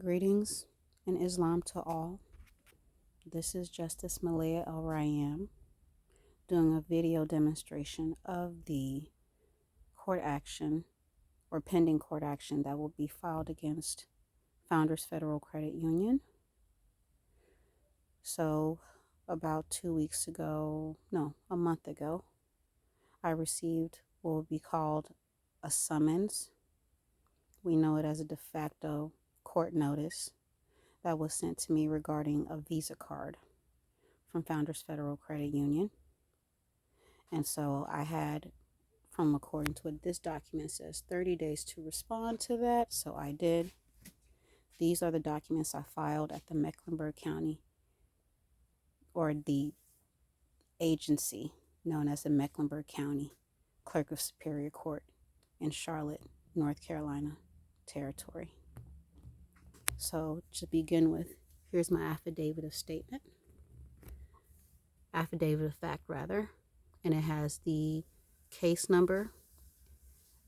Greetings and Islam to all. This is Justice Malaya El Rhyam doing a video demonstration of the court action or pending court action that will be filed against Founders Federal Credit Union. So about 2 weeks ago, no, a month ago, I received what will be called a summons. We know it as a de facto court notice that was sent to me regarding a Visa card from Founders Federal Credit Union. And so I had, from according to what this document says, 30 days to respond to that. So I did. These are the documents I filed at the Mecklenburg County, or the agency known as the Mecklenburg County Clerk of Superior Court in Charlotte, North Carolina territory. So to begin with, here's my affidavit of statement. Affidavit of fact, rather. And it has the case number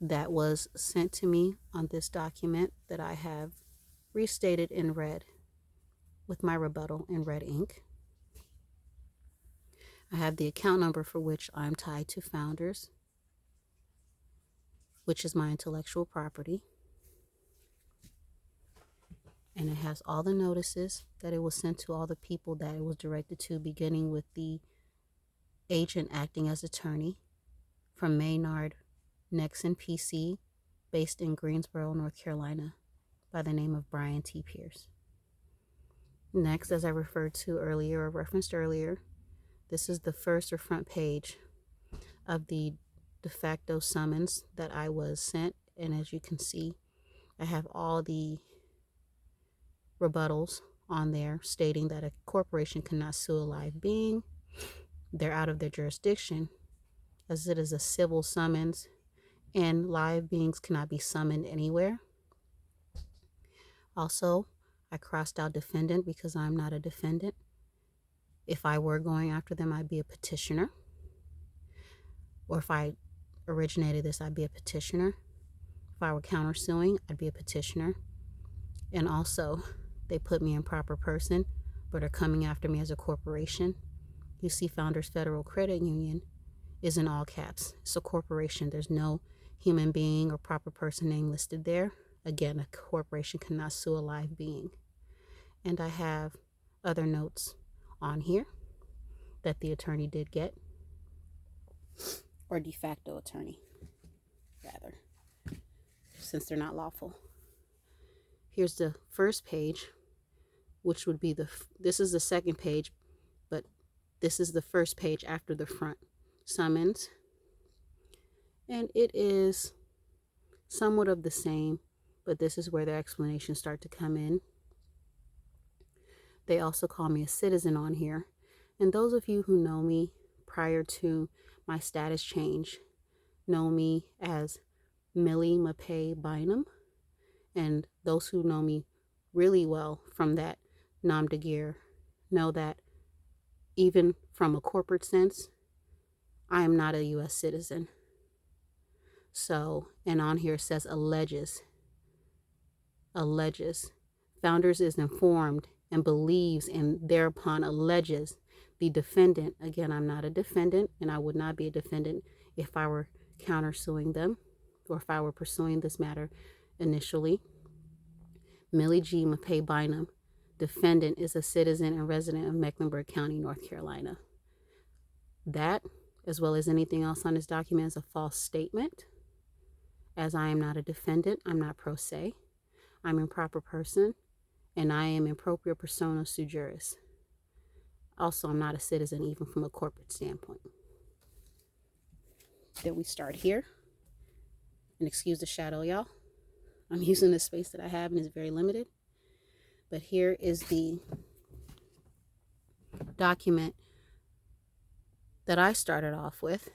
that was sent to me on this document that I have restated in red with my rebuttal in red ink. I have the account number for which I'm tied to Founders, which is my intellectual property. And it has all the notices that it was sent to all the people that it was directed to, beginning with the agent acting as attorney from Maynard NEXSEN PC, based in Greensboro, North Carolina, by the name of Brian T. Pearce. Next, as I referred to earlier or referenced earlier, this is the first or front page of the de facto summons that I was sent. And as you can see, I have all the rebuttals on there stating that a corporation cannot sue a live being. They're out of their jurisdiction, as it is a civil summons, and live beings cannot be summoned anywhere. Also, I crossed out defendant because I'm not a defendant. If I were going after them, I'd be a petitioner. Or if I originated this, I'd be a petitioner. If I were countersuing, I'd be a petitioner. And also, they put me in proper person, but are coming after me as a corporation. You see, Founders Federal Credit Union is in all caps. It's a corporation. There's no human being or proper person name listed there. Again, a corporation cannot sue a live being. And I have other notes on here that the attorney did get, or de facto attorney, rather, since they're not lawful. Here's the first page, which would be this is the second page, but this is the first page after the front summons. And it is somewhat of the same, but this is where the explanations start to come in. They also call me a citizen on here. And those of you who know me prior to my status change know me as Millie Mapay Bynum. And those who know me really well from that nom de guerre know that even from a corporate sense, I am not a U.S. citizen. So, and on here it says alleges. Founders is informed and believes and thereupon alleges the defendant. Again, I'm not a defendant, and I would not be a defendant if I were countersuing them or if I were pursuing this matter initially. Millie G. Mapay Bynum, defendant, is a citizen and resident of Mecklenburg County, North Carolina. That, as well as anything else on this document, is a false statement, as I am not a defendant. I'm not pro se. I'm in proper person, and I am in Propria Persona Sui Juris. Also, I'm not a citizen, even from a corporate standpoint. Then we start here. And excuse the shadow, y'all. I'm using the space that I have, and it's very limited. But here is the document that I started off with.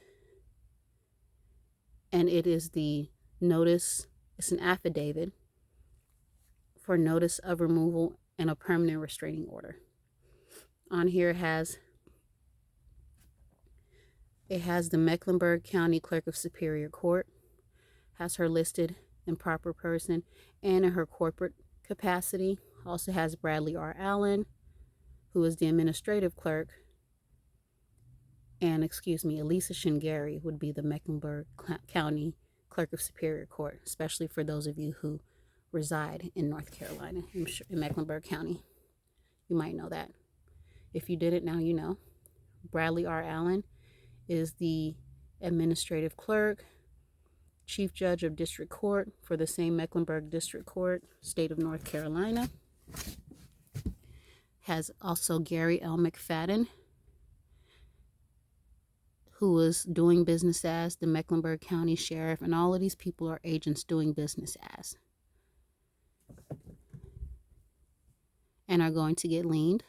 And it is the notice, it's an affidavit for notice of removal and a permanent restraining order. On here it has the Mecklenburg County Clerk of Superior Court, has her listed in proper person and in her corporate capacity. Also has Bradley R. Allen, who is the administrative clerk, and Elisa Shingari would be the Mecklenburg County Clerk of Superior Court, especially for those of you who reside in North Carolina, in Mecklenburg County. You might know that. If you didn't, now you know. Bradley R. Allen is the administrative clerk, chief judge of district court for the same Mecklenburg District Court, state of North Carolina. Has also Gary L. McFadden, who was doing business as the Mecklenburg County Sheriff, and all of these people are agents doing business as, and are going to get liened.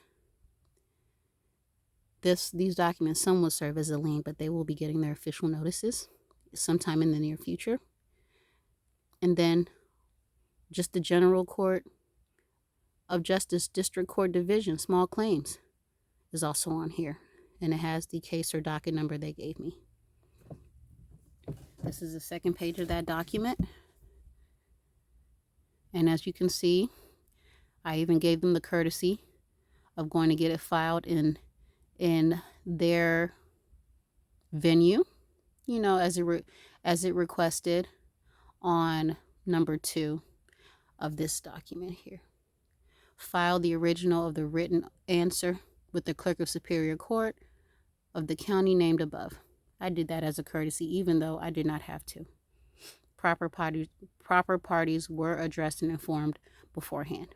These documents, some will serve as a lien, but they will be getting their official notices sometime in the near future. And then just the General Court of Justice District Court Division, small claims, is also on here. And it has the case or docket number they gave me. This is the second page of that document. And as you can see, I even gave them the courtesy of going to get it filed in their venue, you know, as it requested on number 2 of this document here. File the original of the written answer with the Clerk of Superior Court of the county named above. I did that as a courtesy, even though I did not have to. Proper parties were addressed and informed beforehand.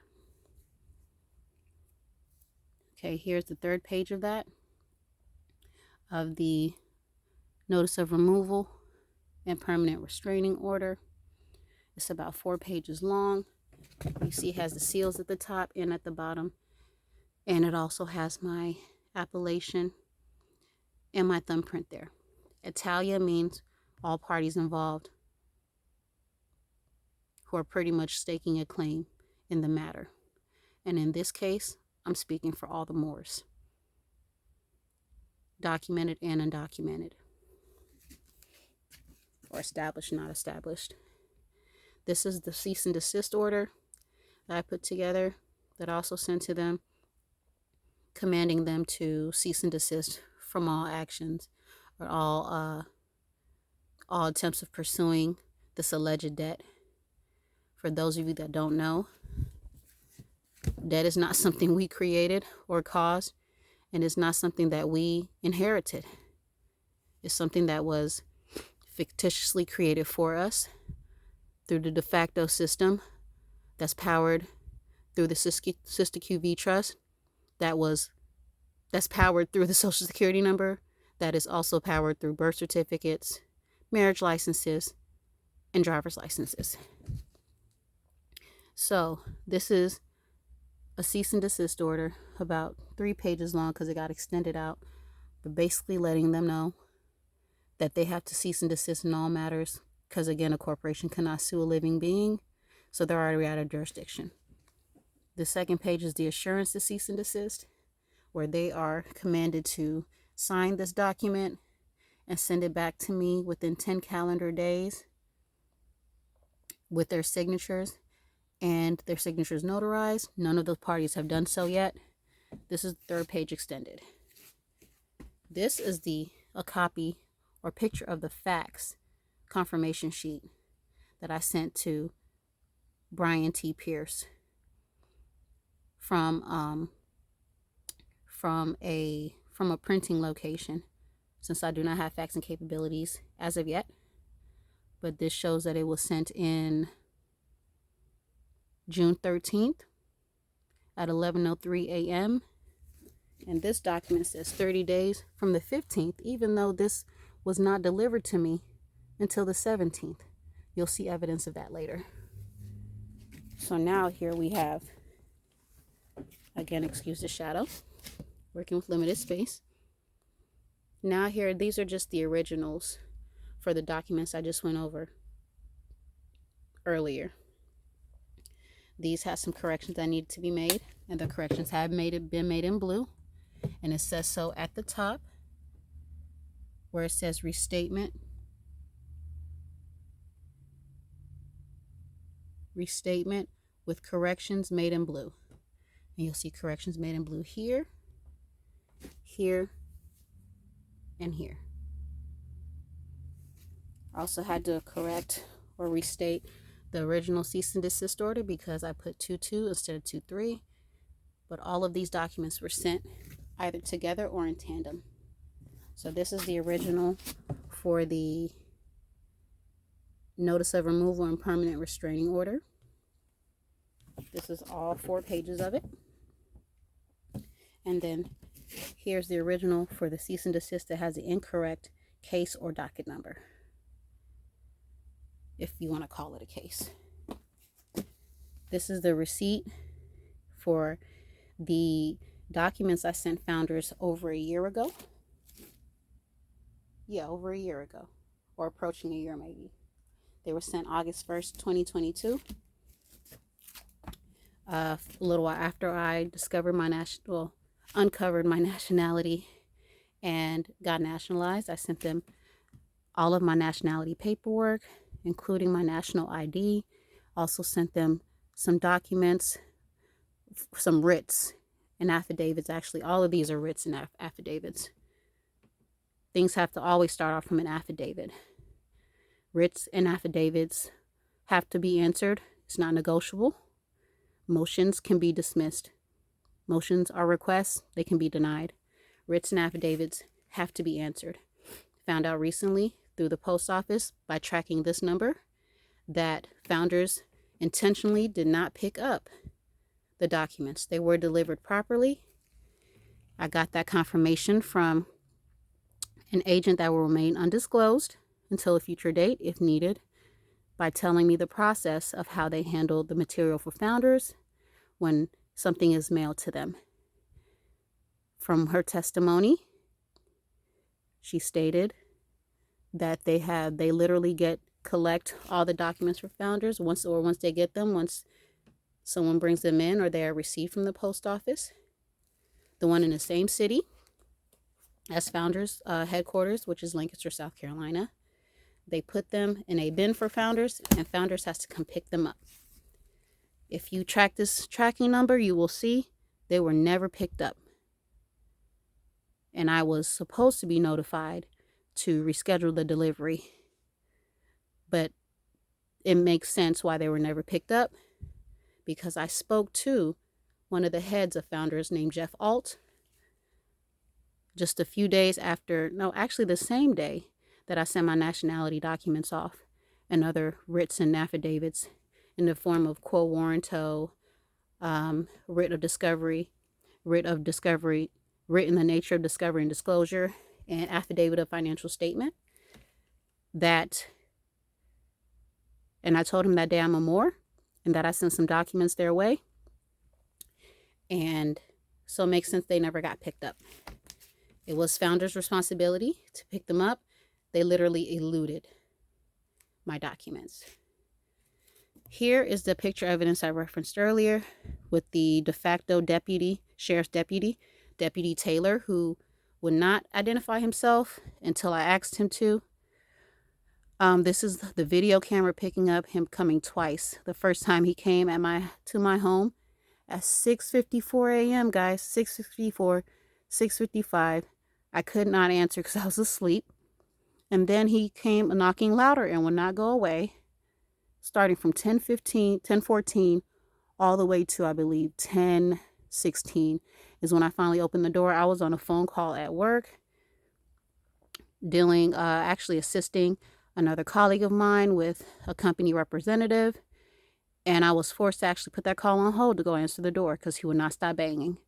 Okay, here's the third page of that, of the notice of removal and permanent restraining order. It's about 4 pages long. You see it has the seals at the top and at the bottom. And it also has my appellation and my thumbprint there. Italia means all parties involved who are pretty much staking a claim in the matter. And in this case, I'm speaking for all the Moors, documented and undocumented, or established, not established. This is the cease and desist order that I put together, that I also sent to them, commanding them to cease and desist from all actions or all attempts of pursuing this alleged debt. For those of you that don't know, debt is not something we created or caused, and it's not something that we inherited. It's something that was fictitiously created for us through the de facto system that's powered through the Sister QV Trust, that's powered through the Social Security number, that is also powered through birth certificates, marriage licenses, and driver's licenses. So this is a cease and desist order, about 3 pages long because it got extended out, but basically letting them know that they have to cease and desist in all matters, because again, a corporation cannot sue a living being, so they're already out of jurisdiction. The second page is the assurance to cease and desist, where they are commanded to sign this document and send it back to me within 10 calendar days with their signatures, and their signatures notarized. None of those parties have done so yet. This is the third page extended. This is a copy or picture of the fax confirmation sheet that I sent to Brian T. Pearce from a printing location, since I do not have faxing capabilities as of yet. But this shows that it was sent in June 13th at 11:03 a.m. And this document says 30 days from the 15th, even though this was not delivered to me until the 17th. You'll see evidence of that later. So now here we have, again, excuse the shadow, working with limited space. Now here, these are just the originals for the documents I just went over earlier. These have some corrections that need to be made, and the corrections have been made in blue, and it says so at the top where it says restatement with corrections made in blue. And you'll see corrections made in blue here, here, and here. I also had to correct or restate the original cease and desist order because I put 2-2 instead of 2-3. But all of these documents were sent either together or in tandem. So this is the original for the notice of removal and permanent restraining order. This is all 4 pages of it. And then here's the original for the cease and desist that has the incorrect case or docket number, if you want to call it a case. This is the receipt for the documents I sent Founders over a year ago. Yeah, over a year ago, or approaching a year maybe. They were sent August 1st, 2022. A little while after I uncovered my nationality and got nationalized. I sent them all of my nationality paperwork, including my national ID. Also sent them some documents, some writs and affidavits. Actually, all of these are writs and affidavits. Things have to always start off from an affidavit. Writs and affidavits have to be answered. It's not negotiable. Motions can be dismissed. Motions are requests. They can be denied. Writs and affidavits have to be answered. Found out recently through the post office by tracking this number that Founders intentionally did not pick up the documents. They were delivered properly. I got that confirmation from an agent that will remain undisclosed until a future date if needed, by telling me the process of how they handle the material for Founders when something is mailed to them. From her testimony, she stated that they literally collect all the documents for Founders once they get them, once someone brings them in or they are received from the post office. The one in the same city as Founders headquarters, which is Lancaster, South Carolina. They put them in a bin for Founders, and Founders has to come pick them up. If you track this tracking number, you will see they were never picked up. And I was supposed to be notified to reschedule the delivery. But it makes sense why they were never picked up, because I spoke to one of the heads of Founders named Jeff Alt just a few days after, no, actually the same day that I sent my nationality documents off and other writs and affidavits in the form of quo warranto, writ of discovery, writ in the nature of discovery and disclosure, and affidavit of financial statement. And I told him that day I'm a Moore and that I sent some documents their way. And so it makes sense they never got picked up. It was Founders' responsibility to pick them up. They literally eluded my documents. Here is the picture evidence I referenced earlier with the de facto sheriff's deputy, Deputy Taylor, who would not identify himself until I asked him to. This is the video camera picking up him coming twice. The first time he came to my home at 6:54 a.m., guys, 6:54, 6:55. I could not answer because I was asleep. And then he came knocking louder and would not go away, starting from 10:14, all the way to, I believe, 10:16 is when I finally opened the door. I was on a phone call at work, actually assisting another colleague of mine with a company representative. And I was forced to actually put that call on hold to go answer the door because he would not stop banging.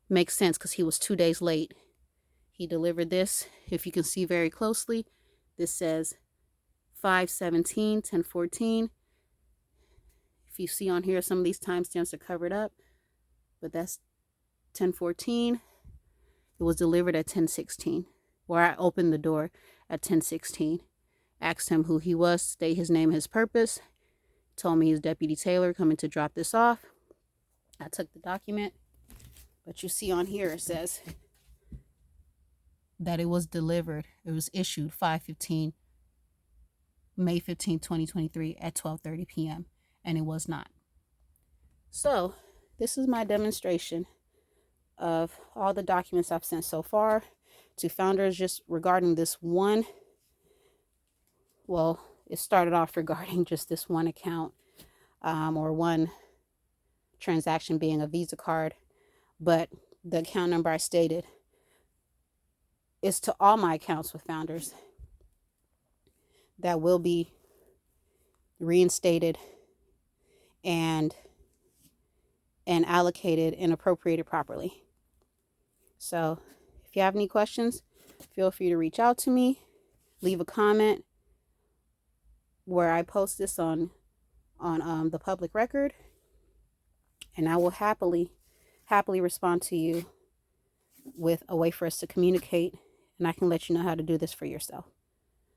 Makes sense because he was 2 days late. He delivered this. If you can see very closely, this says 5:17, 10:14. If you see on here, some of these timestamps are covered up, but that's 10:14. It was delivered at 10:16, where I opened the door at 10:16. Asked him who he was, state his name, his purpose. Told me he's Deputy Taylor coming to drop this off. I took the document, but you see on here it says that it was delivered. It was issued May 15, 2023 at 12:30 p.m. and it was not. So this is my demonstration of all the documents I've sent so far to founders just regarding this one. Well, it started off regarding just this one account, or one transaction being a Visa card, but the account number I stated is to all my accounts with founders that will be reinstated and allocated and appropriated properly. So if you have any questions, feel free to reach out to me, leave a comment where I post this on the public record, and I will happily respond to you with a way for us to communicate, and I can let you know how to do this for yourself.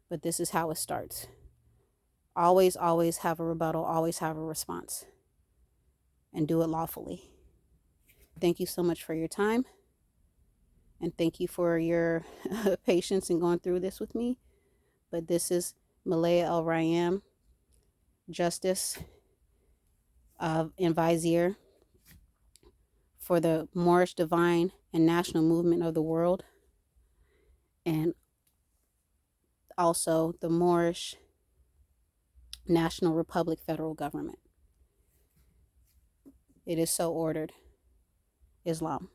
But this is how it starts. Always have a rebuttal, always have a response, and do it lawfully. Thank you so much for your time, and thank you for your patience in going through this with me. But this is Malaya El Rhyam, Justice in Vizier for the Moorish Divine and National Movement of the World, and also the Moorish National Republic Federal Government. It is so ordered. Islam.